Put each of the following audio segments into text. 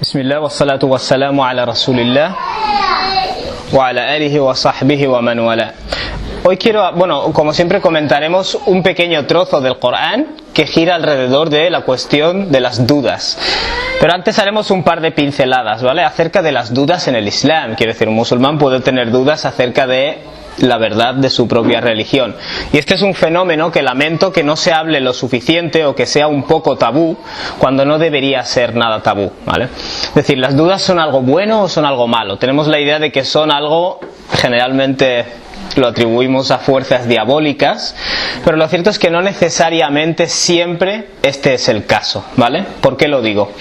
Bismillah wa salatu wa salamu ala rasulillah wa ala alihi wa sahbihi wa man wala. Hoy quiero, como siempre comentaremos un pequeño trozo del Corán que gira alrededor de la cuestión de las dudas. Pero antes haremos un par de pinceladas, ¿vale? Acerca de las dudas en el Islam. Quiero decir, un musulmán puede tener dudas acerca de la verdad de su propia religión. Y este es un fenómeno que lamento que no se hable lo suficiente o que sea un poco tabú cuando no debería ser nada tabú, ¿vale? Es decir, ¿las dudas son algo bueno o son algo malo? Tenemos la idea de que son algo, generalmente lo atribuimos a fuerzas diabólicas, pero lo cierto es que no necesariamente siempre este es el caso, ¿vale? ¿Por qué lo digo?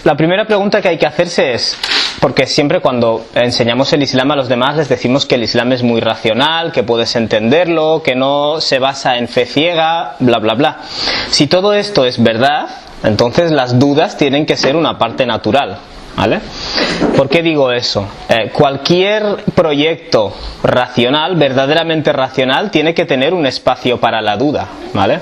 La primera pregunta que hay que hacerse es, porque siempre cuando enseñamos el Islam a los demás les decimos que el Islam es muy racional, que puedes entenderlo, que no se basa en fe ciega, bla bla bla. Si todo esto es verdad, entonces las dudas tienen que ser una parte natural, ¿vale? ¿Por qué digo eso? Cualquier proyecto racional, verdaderamente racional, tiene que tener un espacio para la duda, ¿vale?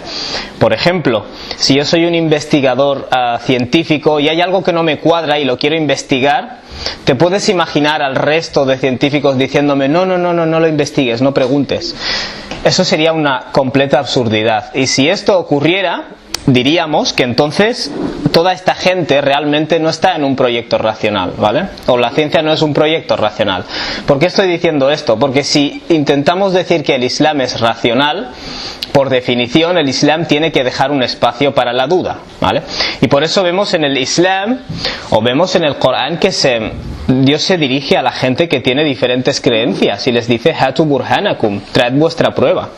Por ejemplo, si yo soy un investigador científico y hay algo que no me cuadra y lo quiero investigar, te puedes imaginar al resto de científicos diciéndome no lo investigues, no preguntes. Eso sería una completa absurdidad. Y si esto ocurriera, diríamos que entonces toda esta gente realmente no está en un proyecto racional, ¿vale? O la ciencia no es un proyecto racional. ¿Por qué estoy diciendo esto? Porque si intentamos decir que el Islam es racional, por definición el Islam tiene que dejar un espacio para la duda, ¿vale? Y por eso vemos en el Islam, o vemos en el Corán, que Dios se dirige a la gente que tiene diferentes creencias y les dice Hatu burhanakum, traed vuestra prueba.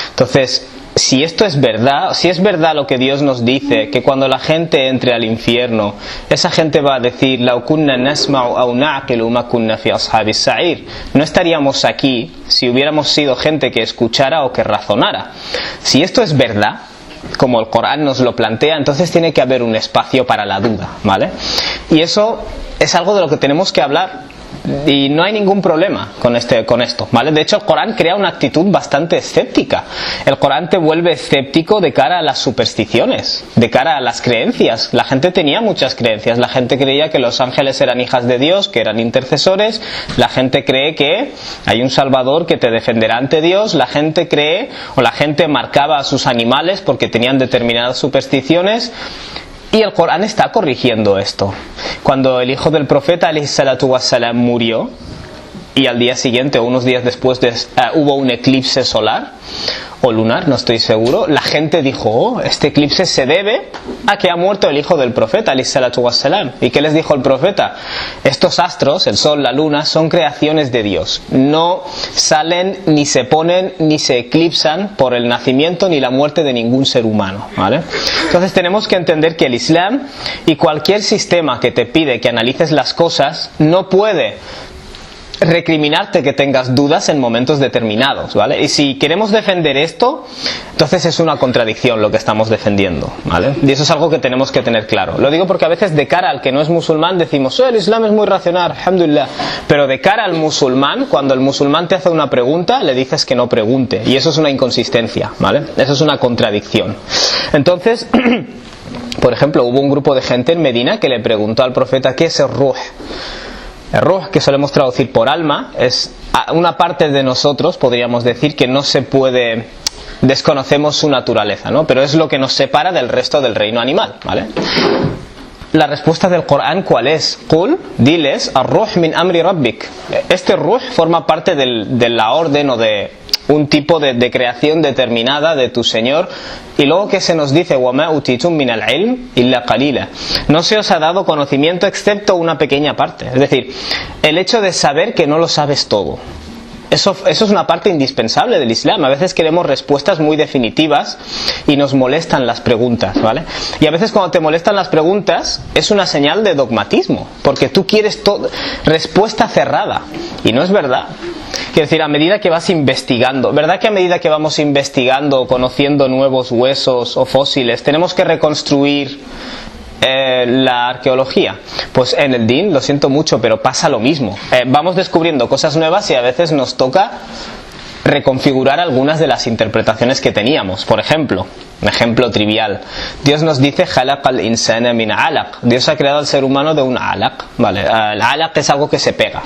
Entonces, si esto es verdad, si es verdad lo que Dios nos dice, que cuando la gente entre al infierno, esa gente va a decir "Lau kunna nasma'u aw na'qilu ma kunna fi ashabis sa'ir", no estaríamos aquí si hubiéramos sido gente que escuchara o que razonara. Si esto es verdad, como el Corán nos lo plantea, entonces tiene que haber un espacio para la duda, ¿vale? Y eso es algo de lo que tenemos que hablar. Y no hay ningún problema con esto, ¿vale? De hecho, el Corán crea una actitud bastante escéptica. El Corán te vuelve escéptico de cara a las supersticiones, de cara a las creencias. La gente tenía muchas creencias. La gente creía que los ángeles eran hijas de Dios, que eran intercesores. La gente cree que hay un Salvador que te defenderá ante Dios. La gente cree, o la gente marcaba a sus animales porque tenían determinadas supersticiones. Y el Corán está corrigiendo esto. Cuando el hijo del profeta alayhi salatu wassalam murió y al día siguiente o unos días después hubo un eclipse solar o lunar, no estoy seguro, la gente dijo, este eclipse se debe a que ha muerto el hijo del profeta alayhi salatu wassalam. ¿Y qué les dijo el profeta? Estos astros, el sol, la luna, son creaciones de Dios. No salen, ni se ponen, ni se eclipsan por el nacimiento ni la muerte de ningún ser humano, ¿vale? Entonces tenemos que entender que el Islam y cualquier sistema que te pide que analices las cosas no puede recriminarte que tengas dudas en momentos determinados, ¿vale? Y si queremos defender esto, entonces es una contradicción lo que estamos defendiendo, ¿vale? Y eso es algo que tenemos que tener claro. Lo digo porque a veces de cara al que no es musulmán decimos, el Islam es muy racional, alhamdulillah. Pero de cara al musulmán, cuando el musulmán te hace una pregunta, le dices que no pregunte. Y eso es una inconsistencia, ¿vale? Eso es una contradicción. Entonces, por ejemplo, hubo un grupo de gente en Medina que le preguntó al profeta, ¿qué es el ruh? El ruh, que solemos traducir por alma, es una parte de nosotros, podríamos decir, que no se puede, desconocemos su naturaleza, ¿no? Pero es lo que nos separa del resto del reino animal, ¿vale? La respuesta del Corán, ¿cuál es? Qul, diles, ar-ruh min amri rabbik. Este ruh forma parte de la orden o de un tipo de creación determinada de tu Señor. Y luego que se nos dice وَمَا أُوتِيتُم مِّنَ الْعِلْمِ إِلَّا قَلِيلًا, no se os ha dado conocimiento excepto una pequeña parte. Es decir, el hecho de saber que no lo sabes todo, eso es una parte indispensable del Islam. A veces queremos respuestas muy definitivas y nos molestan las preguntas, ¿vale? Y a veces cuando te molestan las preguntas es una señal de dogmatismo, porque tú quieres respuesta cerrada, y no es verdad. Quiero decir, a medida que vas investigando, ¿verdad que a medida que vamos investigando, conociendo nuevos huesos o fósiles, tenemos que reconstruir la arqueología? Pues en el Din, lo siento mucho, pero pasa lo mismo. Vamos descubriendo cosas nuevas y a veces nos toca reconfigurar algunas de las interpretaciones que teníamos. Por ejemplo, un ejemplo trivial, Dios nos dice "Khalaqal insana min alaq", Dios ha creado al ser humano de un alaq, ¿vale? El alaq es algo que se pega.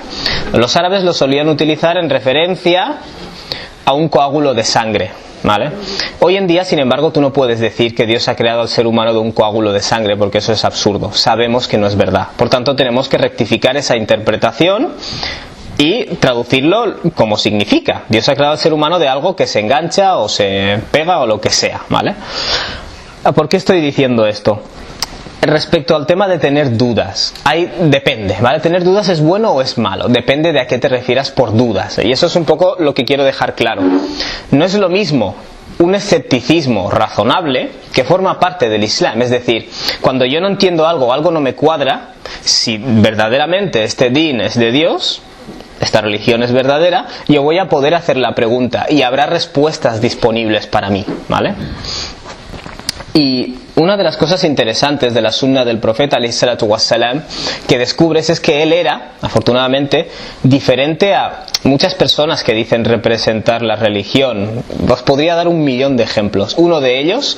Los árabes lo solían utilizar en referencia a un coágulo de sangre, ¿vale? Hoy en día, sin embargo, tú no puedes decir que Dios ha creado al ser humano de un coágulo de sangre, porque eso es absurdo. Sabemos que no es verdad. Por tanto, tenemos que rectificar esa interpretación y traducirlo como significa. Dios ha creado al ser humano de algo que se engancha o se pega o lo que sea, ¿vale? ¿Por qué estoy diciendo esto? Respecto al tema de tener dudas, depende, ¿vale? Tener dudas es bueno o es malo, depende de a qué te refieras por dudas, y eso es un poco lo que quiero dejar claro. No es lo mismo un escepticismo razonable que forma parte del Islam, es decir, cuando yo no entiendo algo o algo no me cuadra, si verdaderamente este din es de Dios, esta religión es verdadera, yo voy a poder hacer la pregunta y habrá respuestas disponibles para mí, ¿vale? Y una de las cosas interesantes de la sunna del profeta alayhi salatu wassalam que descubres es que él era, afortunadamente, diferente a muchas personas que dicen representar la religión. Os podría dar 1.000.000 de ejemplos. Uno de ellos,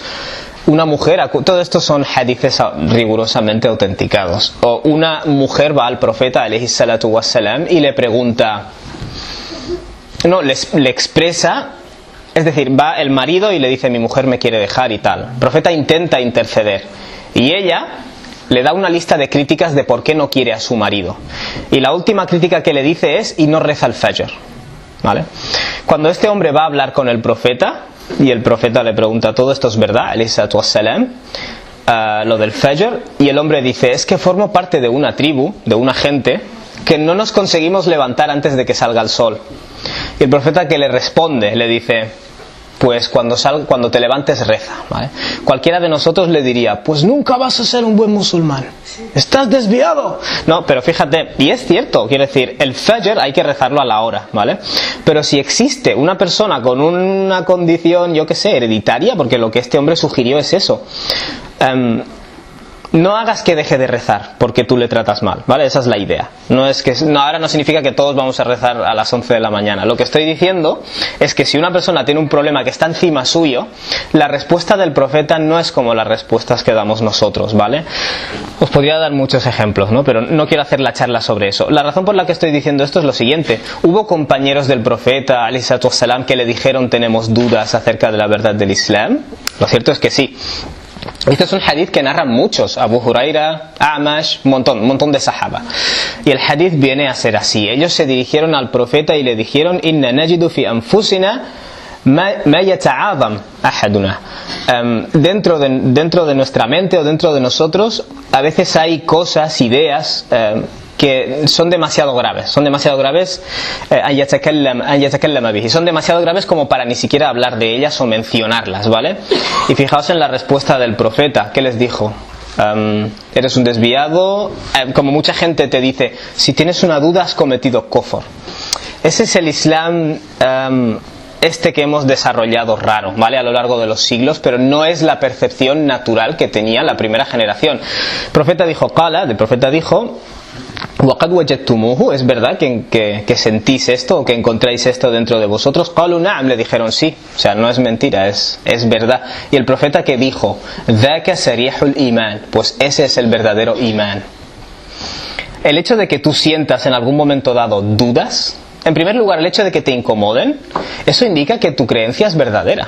una mujer, todo esto son hadices rigurosamente autenticados, o una mujer va al profeta alayhi salatu wassalam y le pregunta, le expresa. Es decir, va el marido y le dice mi mujer me quiere dejar y tal. El profeta intenta interceder y ella le da una lista de críticas de por qué no quiere a su marido. Y la última crítica que le dice es y no reza el fajr, ¿vale? Cuando este hombre va a hablar con el profeta y el profeta le pregunta todo esto es verdad, alayhi salatu wassalam, lo del fajr, y el hombre dice es que formo parte de una tribu, de una gente que no nos conseguimos levantar antes de que salga el sol. Y el profeta que le responde, le dice pues cuando te levantes reza, ¿vale? Cualquiera de nosotros le diría pues nunca vas a ser un buen musulmán, estás desviado. No, pero fíjate, y es cierto, quiero decir, el fajr hay que rezarlo a la hora, ¿vale? Pero si existe una persona con una condición, yo qué sé, hereditaria, porque lo que este hombre sugirió es eso, no hagas que deje de rezar porque tú le tratas mal, ¿vale? Esa es la idea. Ahora no significa que todos vamos a rezar a las 11 de la mañana. Lo que estoy diciendo es que si una persona tiene un problema que está encima suyo, la respuesta del profeta no es como las respuestas que damos nosotros, ¿vale? Os podría dar muchos ejemplos, ¿no? Pero no quiero hacer la charla sobre eso. La razón por la que estoy diciendo esto es lo siguiente. Hubo compañeros del profeta, alayhi salatu wassalam, que le dijeron tenemos dudas acerca de la verdad del Islam. Lo cierto es que sí. Este es un hadith que narran muchos, Abu Huraira, Amash, un montón de sahaba. Y el hadith viene a ser así. Ellos se dirigieron al profeta y le dijeron Inna najidu fi anfusina ma yata'azam ahaduna. Dentro de nuestra mente o dentro de nosotros a veces hay cosas, ideas que son demasiado graves, son demasiado graves como para ni siquiera hablar de ellas o mencionarlas, ¿vale? Y fijaos en la respuesta del profeta, ¿qué les dijo? Eres un desviado, como mucha gente te dice, si tienes una duda has cometido kufr. Ese es el Islam que hemos desarrollado raro, ¿vale? A lo largo de los siglos, pero no es la percepción natural que tenía la primera generación. El profeta dijo, وَقَدْ وَجَدْتُمُوهُ, ¿es verdad que sentís esto o que encontráis esto dentro de vosotros? قَالُوا نَعَمْ, le dijeron sí, o sea, no es mentira, es verdad. Y el profeta que dijo ذَاكَ سَرِيحُ الْإِيمَانِ, pues ese es el verdadero imán. El hecho de que tú sientas en algún momento dado dudas, en primer lugar el hecho de que te incomoden, eso indica que tu creencia es verdadera.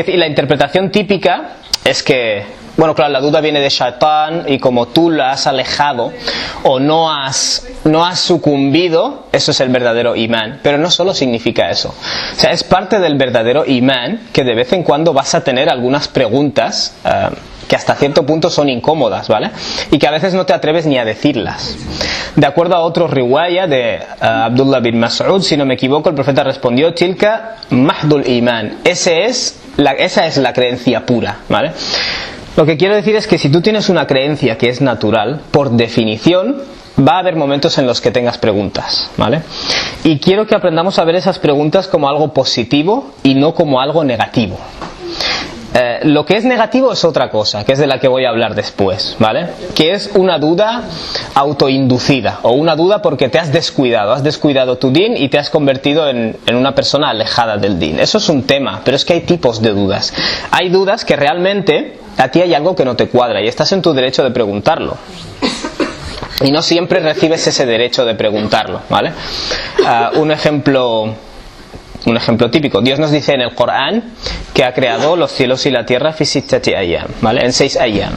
La interpretación típica es que, bueno, claro, la duda viene de Shaitán y como tú la has alejado o no has sucumbido, eso es el verdadero imán. Pero no solo significa eso. O sea, es parte del verdadero imán que de vez en cuando vas a tener algunas preguntas que hasta cierto punto son incómodas, ¿vale? Y que a veces no te atreves ni a decirlas. De acuerdo a otro riwaya de Abdullah bin Mas'ud, si no me equivoco, el profeta respondió Tilka mahdul iman. Esa es la creencia pura, ¿vale? Lo que quiero decir es que si tú tienes una creencia que es natural, por definición va a haber momentos en los que tengas preguntas, ¿vale? Y quiero que aprendamos a ver esas preguntas como algo positivo y no como algo negativo. Lo que es negativo es otra cosa, que es de la que voy a hablar después, ¿vale? Que es una duda autoinducida, o una duda porque te has descuidado tu din y te has convertido en una persona alejada del din. Eso es un tema, pero es que hay tipos de dudas. Hay dudas que realmente a ti hay algo que no te cuadra y estás en tu derecho de preguntarlo. Y no siempre recibes ese derecho de preguntarlo, ¿vale? Un ejemplo típico. Dios nos dice en el Corán que ha creado los cielos y la tierra fi sittati ayyam, ¿vale? En 6 ayyam.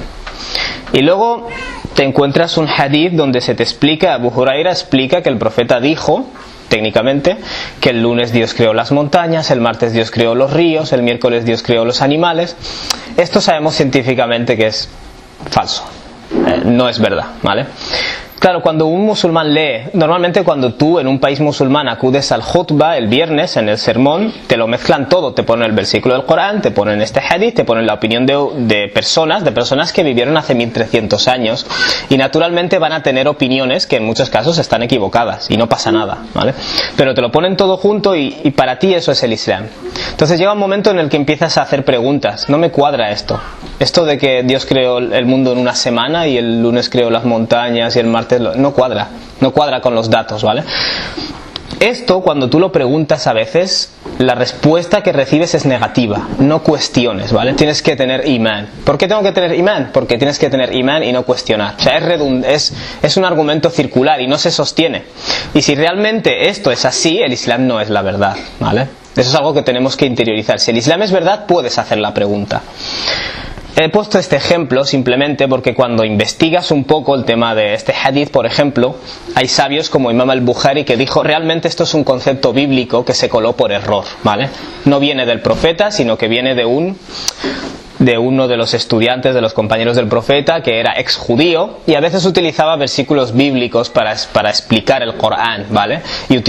Y luego te encuentras un hadith donde se te explica, Abu Huraira explica que el profeta dijo, técnicamente, que el lunes Dios creó las montañas, el martes Dios creó los ríos, el miércoles Dios creó los animales. Esto sabemos científicamente que es falso. No es verdad, ¿vale? Claro, cuando un musulmán lee, normalmente cuando tú en un país musulmán acudes al khutbah el viernes en el sermón, te lo mezclan todo, te ponen el versículo del Corán, te ponen este hadith, te ponen la opinión de personas que vivieron hace 1300 años y naturalmente van a tener opiniones que en muchos casos están equivocadas y no pasa nada, ¿vale? Pero te lo ponen todo junto y para ti eso es el Islam. Entonces llega un momento en el que empiezas a hacer preguntas. No me cuadra esto de que Dios creó el mundo en una semana y el lunes creó las montañas y el martes no cuadra con los datos, ¿vale? Esto, cuando tú lo preguntas a veces, la respuesta que recibes es negativa. No cuestiones, ¿vale? Tienes que tener imán. ¿Por qué tengo que tener imán? Porque tienes que tener imán y no cuestionar. O sea, es un argumento circular y no se sostiene. Y si realmente esto es así, el Islam no es la verdad, ¿vale? Eso es algo que tenemos que interiorizar. Si el Islam es verdad, puedes hacer la pregunta. He puesto este ejemplo simplemente porque cuando investigas un poco el tema de este hadith, por ejemplo, hay sabios como Imam al-Bukhari que dijo realmente esto es un concepto bíblico que se coló por error, ¿vale? No viene del profeta, sino que viene de uno de los estudiantes, de los compañeros del profeta, que era ex judío y a veces utilizaba versículos bíblicos para explicar el Corán, ¿vale? Y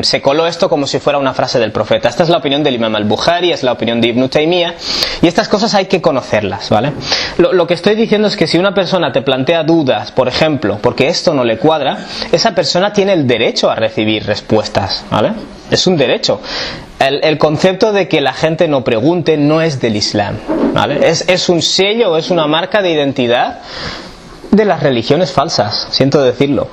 se coló esto como si fuera una frase del profeta. Esta es la opinión del Imam al-Bukhari, es la opinión de Ibn Taymiyyah, y estas cosas hay que conocerlas, ¿vale? Lo que estoy diciendo es que si una persona te plantea dudas, por ejemplo, porque esto no le cuadra, esa persona tiene el derecho a recibir respuestas, ¿vale? Es un derecho. El concepto de que la gente no pregunte no es del Islam, ¿vale? Es un sello, es una marca de identidad de las religiones falsas, siento decirlo.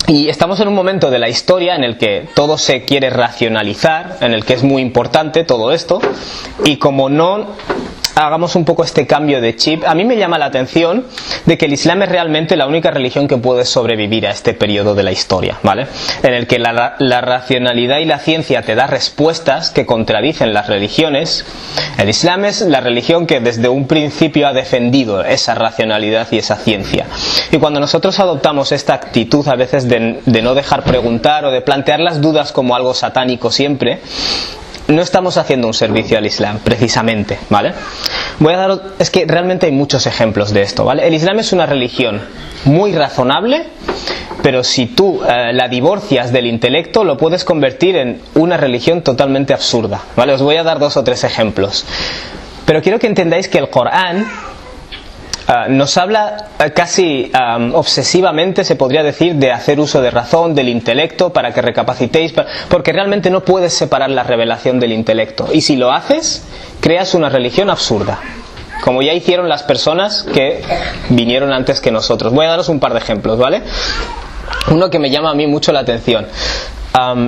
Y estamos en un momento de la historia en el que todo se quiere racionalizar, en el que es muy importante todo esto, y como no hagamos un poco este cambio de chip, a mí me llama la atención de que el Islam es realmente la única religión que puede sobrevivir a este periodo de la historia, ¿vale? En el que la racionalidad y la ciencia te da respuestas que contradicen las religiones. El Islam es la religión que desde un principio ha defendido esa racionalidad y esa ciencia. Y cuando nosotros adoptamos esta actitud a veces de no dejar preguntar o de plantear las dudas como algo satánico siempre, no estamos haciendo un servicio al Islam, precisamente, ¿vale? Es que realmente hay muchos ejemplos de esto, ¿vale? El Islam es una religión muy razonable, pero si tú la divorcias del intelecto, lo puedes convertir en una religión totalmente absurda, ¿vale? Os voy a dar 2 o 3 ejemplos. Pero quiero que entendáis que el Corán nos habla casi obsesivamente, se podría decir, de hacer uso de razón, del intelecto, para que recapacitéis, porque realmente no puedes separar la revelación del intelecto. Y si lo haces, creas una religión absurda, como ya hicieron las personas que vinieron antes que nosotros. Voy a daros un par de ejemplos, ¿vale? Uno que me llama a mí mucho la atención.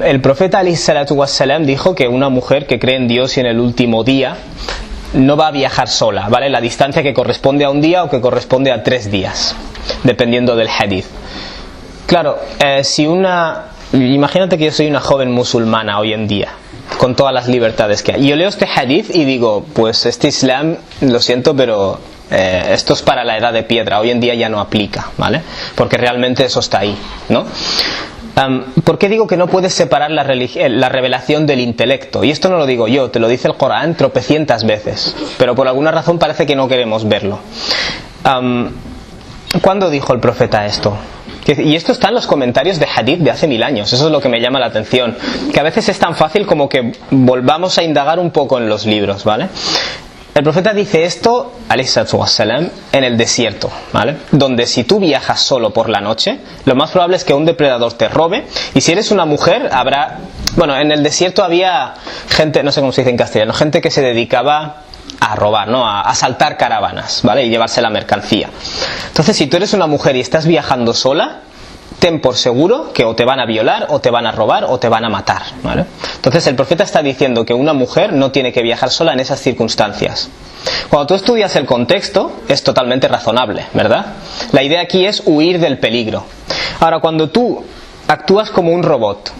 El profeta alayhi salatu wassalam dijo que una mujer que cree en Dios y en el último día no va a viajar sola, ¿vale? La distancia que corresponde a un día o que corresponde a 3 días, dependiendo del hadith. Claro, imagínate que yo soy una joven musulmana hoy en día, con todas las libertades que hay. Y yo leo este hadith y digo, pues este Islam, lo siento, pero esto es para la edad de piedra, hoy en día ya no aplica, ¿vale? Porque realmente eso está ahí, ¿no? ¿Por qué digo que no puedes separar la revelación del intelecto? Y esto no lo digo yo, te lo dice el Corán tropecientas veces, pero por alguna razón parece que no queremos verlo. ¿Cuándo dijo el profeta esto? Y esto está en los comentarios de hadith de hace 1000 años. Eso es lo que me llama la atención, que a veces es tan fácil como que volvamos a indagar un poco en los libros, ¿vale? El profeta dice esto, alayhi salatu wassalam, en el desierto, ¿vale? Donde si tú viajas solo por la noche, lo más probable es que un depredador te robe, y si eres una mujer, en el desierto había gente, no sé cómo se dice en castellano, gente que se dedicaba a robar, ¿no? A asaltar caravanas, ¿vale? Y llevarse la mercancía. Entonces, si tú eres una mujer y estás viajando sola, ten por seguro que o te van a violar, o te van a robar, o te van a matar, ¿vale? Entonces el profeta está diciendo que una mujer no tiene que viajar sola en esas circunstancias. Cuando tú estudias el contexto, es totalmente razonable, ¿verdad? La idea aquí es huir del peligro. Ahora, cuando tú actúas como un robot,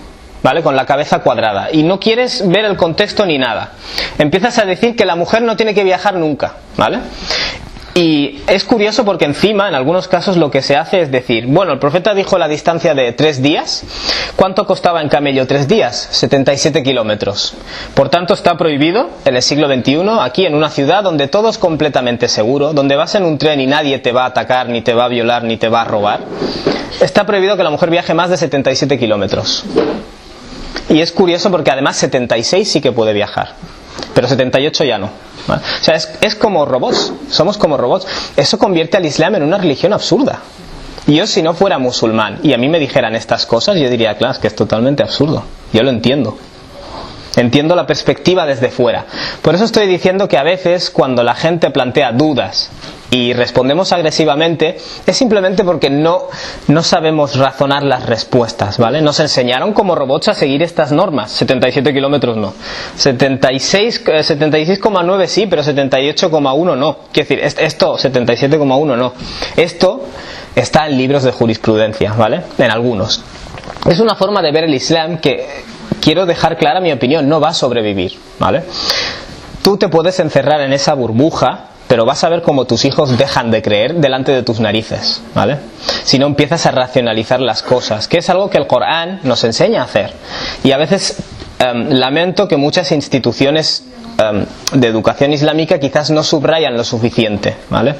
¿vale? Con la cabeza cuadrada, y no quieres ver el contexto ni nada, empiezas a decir que la mujer no tiene que viajar nunca, ¿vale? Y es curioso porque encima, en algunos casos, lo que se hace es decir, bueno, el profeta dijo la distancia de 3 días. ¿Cuánto costaba en camello 3 días? 77 kilómetros. Por tanto, está prohibido en el siglo XXI, aquí en una ciudad donde todo es completamente seguro, donde vas en un tren y nadie te va a atacar, ni te va a violar, ni te va a robar. Está prohibido que la mujer viaje más de 77 kilómetros. Y es curioso porque además 76 sí que puede viajar, pero 78 ya no. ¿Vale? O sea, es como robots, somos como robots. Eso convierte al Islam en una religión absurda. Y yo, si no fuera musulmán y a mí me dijeran estas cosas, yo diría, claro, es que es totalmente absurdo. Yo lo entiendo. Entiendo la perspectiva desde fuera. Por eso estoy diciendo que a veces cuando la gente plantea dudas y respondemos agresivamente, es simplemente porque no sabemos razonar las respuestas, ¿vale? Nos enseñaron como robots a seguir estas normas. 77 kilómetros no. 76,9 sí, pero 78,1 no. Quiero decir, esto, 77,1 no. Esto está en libros de jurisprudencia, ¿vale? En algunos. Es una forma de ver el Islam que, quiero dejar clara mi opinión, no va a sobrevivir, ¿vale? Tú te puedes encerrar en esa burbuja, pero vas a ver cómo tus hijos dejan de creer delante de tus narices, ¿vale? Si no empiezas a racionalizar las cosas, que es algo que el Corán nos enseña a hacer. Y a veces lamento que muchas instituciones de educación islámica quizás no subrayan lo suficiente, ¿vale?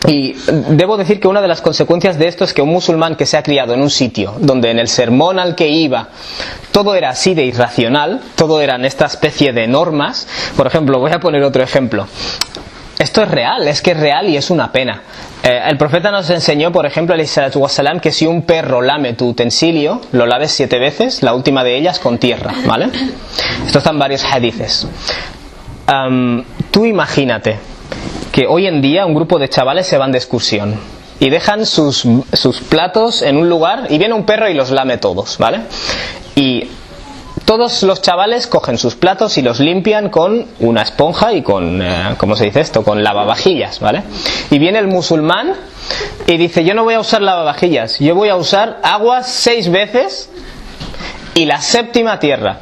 Y debo decir que una de las consecuencias de esto es que un musulmán que se ha criado en un sitio donde en el sermón al que iba todo era así de irracional, todo eran esta especie de normas. Por ejemplo, voy a poner otro ejemplo. Esto es real, es que es real y es una pena. El profeta nos enseñó, por ejemplo, alayhi salatu wassalam, que si un perro lame tu utensilio, lo laves 7 veces, la última de ellas con tierra, ¿vale? Esto está en varios hadices. Tú imagínate que hoy en día un grupo de chavales se van de excursión y dejan sus platos en un lugar y viene un perro y los lame todos, ¿vale? Y todos los chavales cogen sus platos y los limpian con una esponja y con, ¿cómo se dice esto? Con lavavajillas, ¿vale? Y viene el musulmán y dice, yo no voy a usar lavavajillas, yo voy a usar agua 6 veces y la 7ª tierra.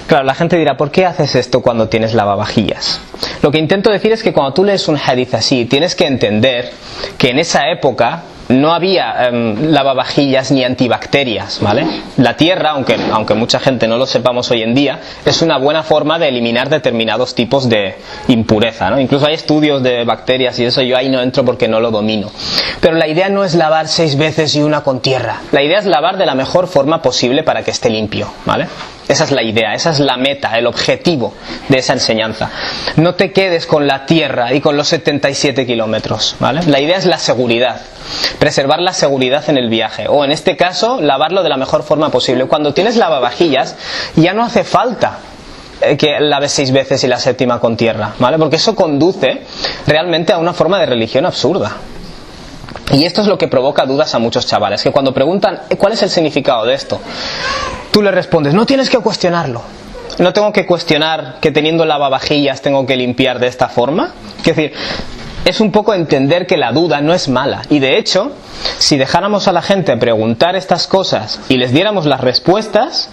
Claro, la gente dirá, ¿por qué haces esto cuando tienes lavavajillas? Lo que intento decir es que cuando tú lees un hadith así, tienes que entender que en esa época no había lavavajillas ni antibacterias, ¿vale? La tierra, aunque mucha gente no lo sepamos hoy en día, es una buena forma de eliminar determinados tipos de impureza, ¿no? Incluso hay estudios de bacterias y eso, yo ahí no entro porque no lo domino. Pero la idea no es lavar 6 veces y una con tierra. La idea es lavar de la mejor forma posible para que esté limpio, ¿vale? Esa es la idea, esa es la meta, el objetivo de esa enseñanza. No te quedes con la tierra y con los 77 kilómetros, ¿vale? La idea es la seguridad, preservar la seguridad en el viaje, o en este caso, lavarlo de la mejor forma posible. Cuando tienes lavavajillas, ya no hace falta que laves 6 veces y la 7ª con tierra, ¿vale? Porque eso conduce realmente a una forma de religión absurda. Y esto es lo que provoca dudas a muchos chavales, que cuando preguntan ¿cuál es el significado de esto?, tú le respondes, no tienes que cuestionarlo. No tengo que cuestionar que teniendo lavavajillas tengo que limpiar de esta forma. Es decir, es un poco entender que la duda no es mala. Y de hecho, si dejáramos a la gente preguntar estas cosas y les diéramos las respuestas,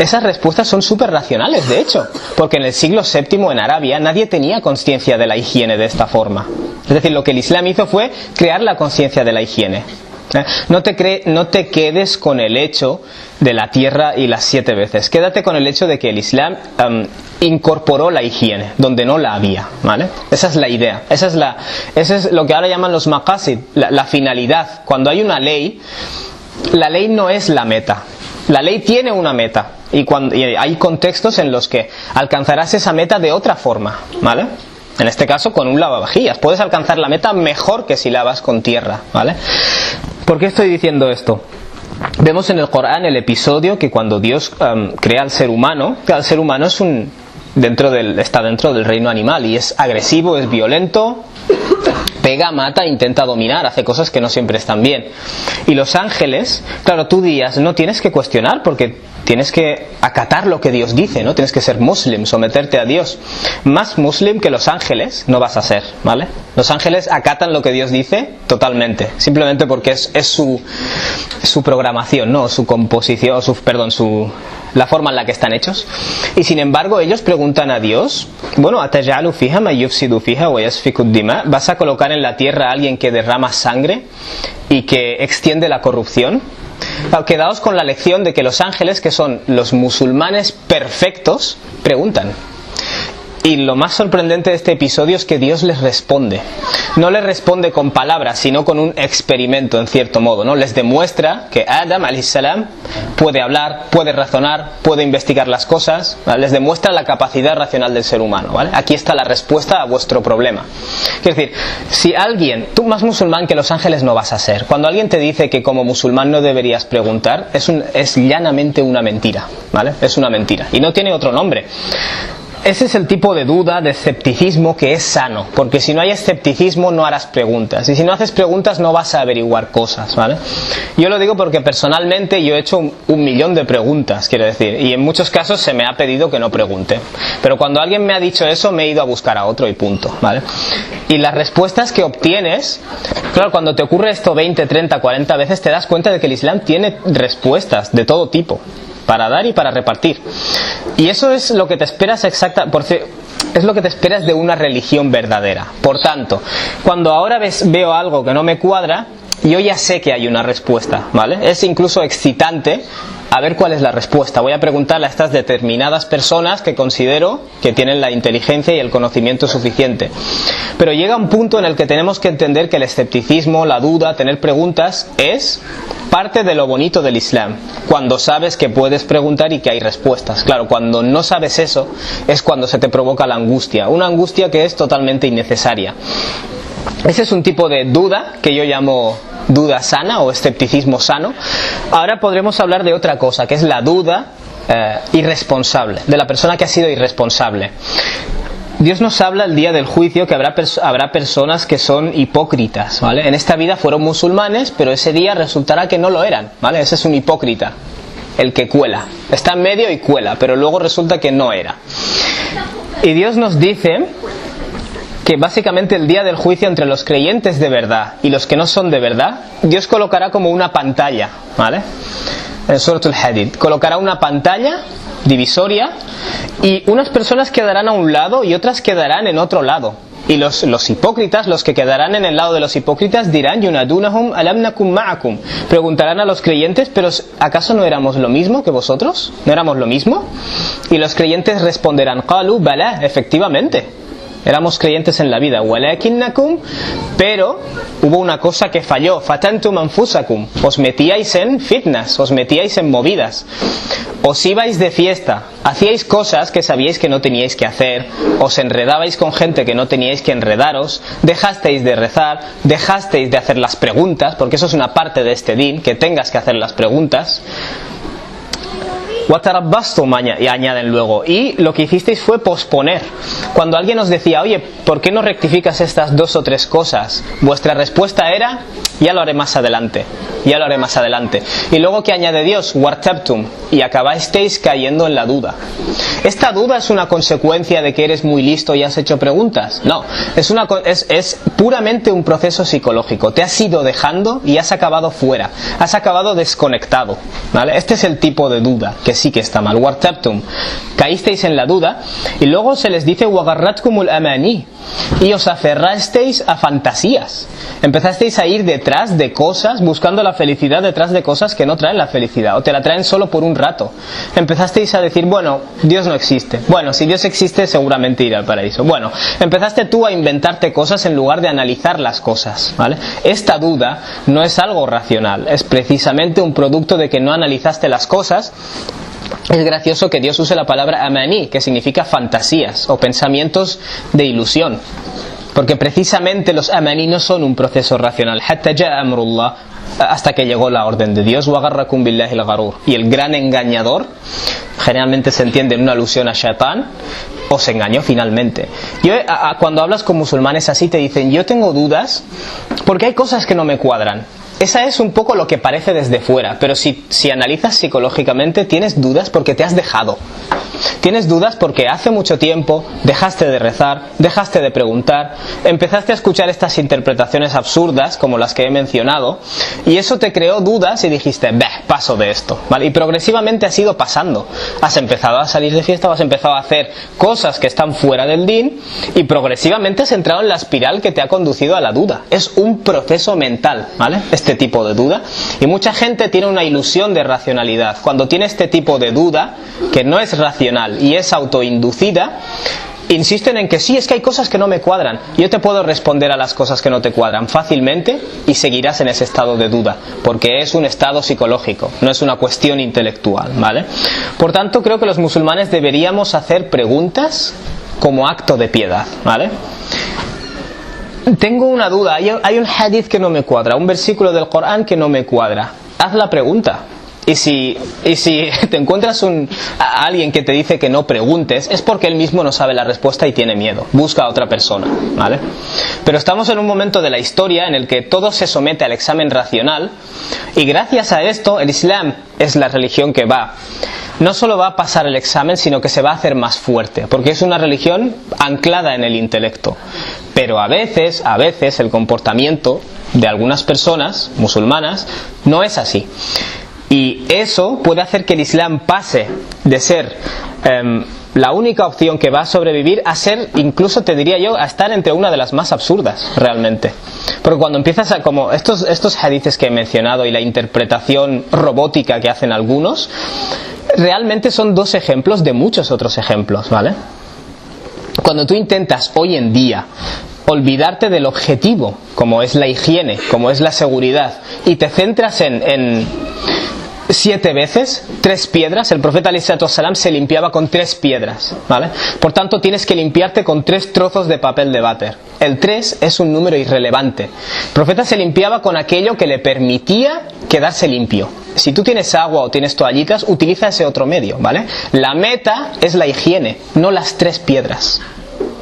esas respuestas son súper racionales, de hecho. Porque en el siglo VII en Arabia nadie tenía conciencia de la higiene de esta forma. Es decir, lo que el Islam hizo fue crear la conciencia de la higiene. No te quedes con el hecho de la tierra y las 7 veces. Quédate con el hecho de que el Islam incorporó la higiene donde no la había, ¿vale? Esa es la idea. Eso es lo que ahora llaman los maqasid, la finalidad. Cuando hay una ley, la ley no es la meta. La ley tiene una meta y hay contextos en los que alcanzarás esa meta de otra forma, ¿vale? En este caso con un lavavajillas. Puedes alcanzar la meta mejor que si lavas con tierra, ¿vale? ¿Por qué estoy diciendo esto? Vemos en el Corán el episodio que cuando Dios crea al ser humano es un está dentro del reino animal y es agresivo, es violento, pega, mata, intenta dominar, hace cosas que no siempre están bien. Y los ángeles, claro, tú dirías, no tienes que cuestionar porque tienes que acatar lo que Dios dice, ¿no? Tienes que ser muslim, someterte a Dios. Más muslim que los ángeles no vas a ser, ¿vale? Los ángeles acatan lo que Dios dice totalmente, simplemente porque es su programación, ¿no? Su composición, la forma en la que están hechos. Y sin embargo ellos preguntan a Dios, bueno, ¿ataj'alu fiha man yufsidu fiha wa yasfiku ad-dima? ¿Vas a colocar en la tierra a alguien que derrama sangre y que extiende la corrupción? Quedaos con la lección de que los ángeles, que son los musulmanes perfectos, preguntan. Y lo más sorprendente de este episodio es que Dios les responde. No les responde con palabras, sino con un experimento, en cierto modo, ¿no? Les demuestra que Adam, alayhi salam, puede hablar, puede razonar, puede investigar las cosas, ¿vale? Les demuestra la capacidad racional del ser humano, ¿vale? Aquí está la respuesta a vuestro problema. Es decir, si alguien, tú más musulmán que los ángeles no vas a ser. Cuando alguien te dice que como musulmán no deberías preguntar, es llanamente una mentira, ¿vale? Es una mentira. Y no tiene otro nombre. Ese es el tipo de duda, de escepticismo que es sano, porque si no hay escepticismo no harás preguntas, y si no haces preguntas no vas a averiguar cosas, ¿vale? Yo lo digo porque personalmente yo he hecho un millón de preguntas, quiero decir, y en muchos casos se me ha pedido que no pregunte, pero cuando alguien me ha dicho eso me he ido a buscar a otro y punto, ¿vale? Y las respuestas que obtienes, claro, cuando te ocurre esto 20, 30, 40 veces te das cuenta de que el Islam tiene respuestas de todo tipo, para dar y para repartir. Y eso es lo que te esperas es lo que te esperas de una religión verdadera. Por tanto, cuando ahora veo algo que no me cuadra, yo ya sé que hay una respuesta, ¿vale? Es incluso excitante a ver cuál es la respuesta. Voy a preguntarle a estas determinadas personas que considero que tienen la inteligencia y el conocimiento suficiente. Pero llega un punto en el que tenemos que entender que el escepticismo, la duda, tener preguntas es parte de lo bonito del Islam. Cuando sabes que puedes preguntar y que hay respuestas. Claro, cuando no sabes eso es cuando se te provoca la angustia. Una angustia que es totalmente innecesaria. Ese es un tipo de duda que yo llamo duda sana o escepticismo sano. Ahora podremos hablar de otra cosa, que es la duda irresponsable, de la persona que ha sido irresponsable. Dios nos habla el día del juicio que habrá personas que son hipócritas, ¿vale? En esta vida fueron musulmanes, pero ese día resultará que no lo eran, ¿vale? Ese es un hipócrita, el que cuela. Está en medio y cuela, pero luego resulta que no era. Y Dios nos dice que básicamente el día del juicio entre los creyentes de verdad y los que no son de verdad, Dios colocará como una pantalla, ¿vale? En Surat al-Hadid colocará una pantalla divisoria y unas personas quedarán a un lado y otras quedarán en otro lado. Y los hipócritas, los que quedarán en el lado de los hipócritas, dirán yunadunahum alam nakum ma'akum. Preguntarán a los creyentes, pero ¿acaso no éramos lo mismo que vosotros? ¿No éramos lo mismo? Y los creyentes responderán qalu bala, efectivamente. Éramos creyentes en la vida, walakinnakum, pero hubo una cosa que falló, fatantum anfusakum, os metíais en fitnas, os metíais en movidas, os ibais de fiesta, hacíais cosas que sabíais que no teníais que hacer, os enredabais con gente que no teníais que enredaros, dejasteis de rezar, dejasteis de hacer las preguntas, porque eso es una parte de este din, que tengas que hacer las preguntas. Y añaden luego, y lo que hicisteis fue posponer. Cuando alguien os decía, oye, ¿por qué no rectificas estas 2 o 3 cosas? Vuestra respuesta era, ya lo haré más adelante, ya lo haré más adelante. Y luego que añade Dios, wartabtum, y acabasteis cayendo en la duda. ¿Esta duda es una consecuencia de que eres muy listo y has hecho preguntas? No, es puramente un proceso psicológico. Te has ido dejando y has acabado fuera, has acabado desconectado, ¿vale? Este es el tipo de duda que sí que está mal. Wartabtum, caísteis en la duda. Y luego se les dice wagarratkumul amani, y os aferrasteis a fantasías. Empezasteis a ir detrás de cosas, buscando la felicidad detrás de cosas que no traen la felicidad, o te la traen solo por un rato. Empezasteis a decir, bueno, Dios no existe. Bueno, si Dios existe seguramente irá al paraíso. Bueno, empezaste tú a inventarte cosas en lugar de analizar las cosas, ¿vale? Esta duda no es algo racional, es precisamente un producto de que no analizaste las cosas. Es gracioso que Dios use la palabra amani, que significa fantasías o pensamientos de ilusión, porque precisamente los amani no son un proceso racional. Hatta ja'a amrullah, hasta que llegó la orden de Dios. وَغَرَّكُمْ بِاللَّهِ الْغَرُورُ. Y el gran engañador, generalmente se entiende en una alusión a Shaitán, os engañó finalmente. Cuando hablas con musulmanes así te dicen, yo tengo dudas porque hay cosas que no me cuadran. Esa es un poco lo que parece desde fuera, pero si analizas psicológicamente tienes dudas porque te has dejado. Tienes dudas porque hace mucho tiempo dejaste de rezar, dejaste de preguntar, empezaste a escuchar estas interpretaciones absurdas como las que he mencionado y eso te creó dudas y dijiste, paso de esto, ¿vale? Y progresivamente has ido pasando. Has empezado a salir de fiesta, has empezado a hacer cosas que están fuera del din y progresivamente has entrado en la espiral que te ha conducido a la duda. Es un proceso mental, ¿vale? Este tipo de duda. Y mucha gente tiene una ilusión de racionalidad. Cuando tiene este tipo de duda, que no es racional y es autoinducida, insisten en que sí, es que hay cosas que no me cuadran. Yo te puedo responder a las cosas que no te cuadran fácilmente y seguirás en ese estado de duda, porque es un estado psicológico, no es una cuestión intelectual, ¿vale? Por tanto, creo que los musulmanes deberíamos hacer preguntas como acto de piedad, ¿vale? Tengo una duda, hay un hadith que no me cuadra, un versículo del Corán que no me cuadra. Haz la pregunta. Y si te encuentras a alguien que te dice que no preguntes, es porque él mismo no sabe la respuesta y tiene miedo. Busca a otra persona, ¿vale? Pero estamos en un momento de la historia en el que todo se somete al examen racional y gracias a esto el Islam es la religión que no solo va a pasar el examen, sino que se va a hacer más fuerte, porque es una religión anclada en el intelecto. Pero a veces el comportamiento de algunas personas musulmanas no es así. Y eso puede hacer que el Islam pase de ser la única opción que va a sobrevivir a ser, incluso te diría yo, a estar entre una de las más absurdas realmente. Porque cuando empiezas como estos hadices que he mencionado y la interpretación robótica que hacen algunos, realmente son dos ejemplos de muchos otros ejemplos, ¿vale? Cuando tú intentas hoy en día olvidarte del objetivo, como es la higiene, como es la seguridad, y te centras en 7 veces, 3 piedras, el profeta ﷺ se limpiaba con 3 piedras, ¿vale? Por tanto tienes que limpiarte con 3 trozos de papel de váter. El 3 es un número irrelevante. El profeta se limpiaba con aquello que le permitía quedarse limpio. Si tú tienes agua o tienes toallitas, utiliza ese otro medio, ¿vale? La meta es la higiene, no las 3 piedras,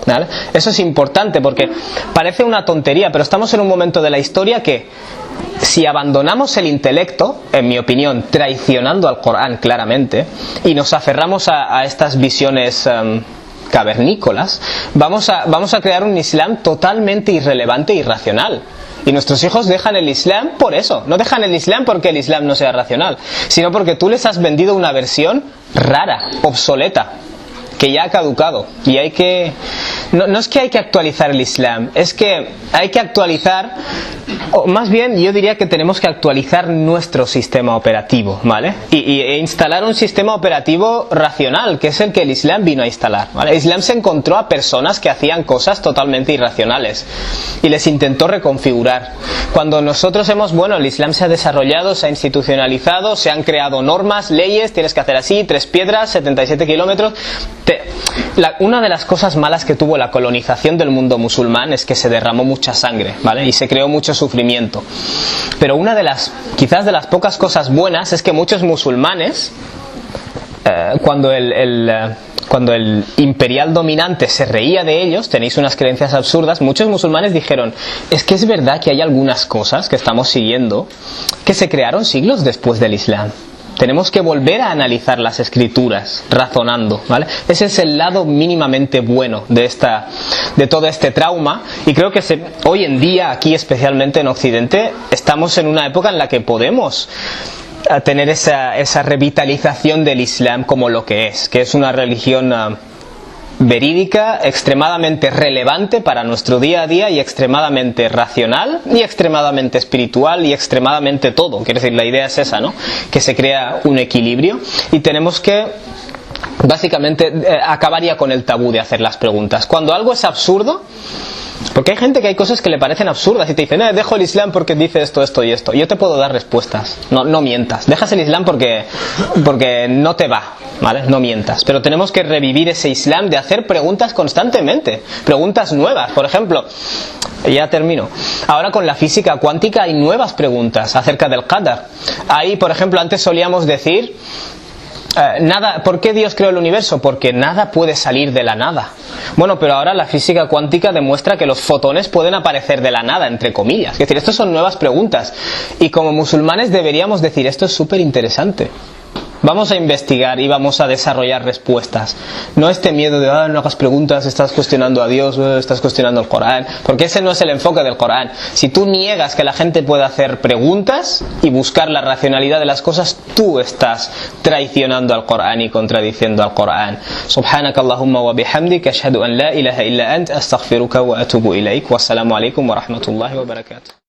¿vale? Eso es importante porque parece una tontería, pero estamos en un momento de la historia que si abandonamos el intelecto, en mi opinión, traicionando al Corán claramente, y nos aferramos a estas visiones cavernícolas, vamos a crear un Islam totalmente irrelevante e irracional. Y nuestros hijos dejan el Islam por eso. No dejan el Islam porque el Islam no sea racional, sino porque tú les has vendido una versión rara, obsoleta, que ya ha caducado. Y hay que... No es que hay que actualizar el Islam, es que hay que actualizar, o más bien yo diría que tenemos que actualizar nuestro sistema operativo, ¿vale? E instalar un sistema operativo racional, que es el que el Islam vino a instalar, ¿vale? El Islam se encontró a personas que hacían cosas totalmente irracionales y les intentó reconfigurar. Cuando nosotros el Islam se ha desarrollado, se ha institucionalizado, se han creado normas, leyes, tienes que hacer así, 3 piedras, 77 kilómetros... Una de las cosas malas que tuvo la colonización del mundo musulmán es que se derramó mucha sangre, ¿vale? Y se creó mucho sufrimiento. Pero una de las, quizás de las pocas cosas buenas, es que muchos musulmanes, cuando el imperial dominante se reía de ellos, tenéis unas creencias absurdas, muchos musulmanes dijeron, es que es verdad que hay algunas cosas que estamos siguiendo que se crearon siglos después del Islam. Tenemos que volver a analizar las escrituras, razonando, ¿vale? Ese es el lado mínimamente bueno de todo este trauma, y creo que hoy en día, aquí especialmente en Occidente, estamos en una época en la que podemos tener esa revitalización del Islam como lo que es una religión verídica, extremadamente relevante para nuestro día a día y extremadamente racional y extremadamente espiritual y extremadamente todo. Quiero decir, la idea es esa, ¿no? Que se crea un equilibrio y tenemos que básicamente acabar ya con el tabú de hacer las preguntas. Cuando algo es absurdo, Porque hay gente que hay cosas que le parecen absurdas y te dicen, dejo el Islam porque dice esto, esto y esto. Yo te puedo dar respuestas. No mientas. Dejas el Islam porque no te va, ¿vale? No mientas. Pero tenemos que revivir ese Islam de hacer preguntas constantemente. Preguntas nuevas. Por ejemplo, ya termino. Ahora con la física cuántica hay nuevas preguntas acerca del Qadar. Ahí, por ejemplo, antes solíamos decir... ¿por qué Dios creó el universo? Porque nada puede salir de la nada. Bueno, pero ahora la física cuántica demuestra que los fotones pueden aparecer de la nada, entre comillas. Es decir, estas son nuevas preguntas. Y como musulmanes deberíamos decir, esto es súper interesante. Vamos a investigar y vamos a desarrollar respuestas. No este miedo de, no hagas preguntas, estás cuestionando a Dios, estás cuestionando el Corán. Porque ese no es el enfoque del Corán. Si tú niegas que la gente pueda hacer preguntas y buscar la racionalidad de las cosas, tú estás traicionando al Corán y contradiciendo al Corán. Subhanakallahumma wa bihamdik, ashhadu an la ilaha illa ant, astaghfiruka wa atubu ilaik. Wassalamu alaikum wa rahmatullahi wa barakatuh.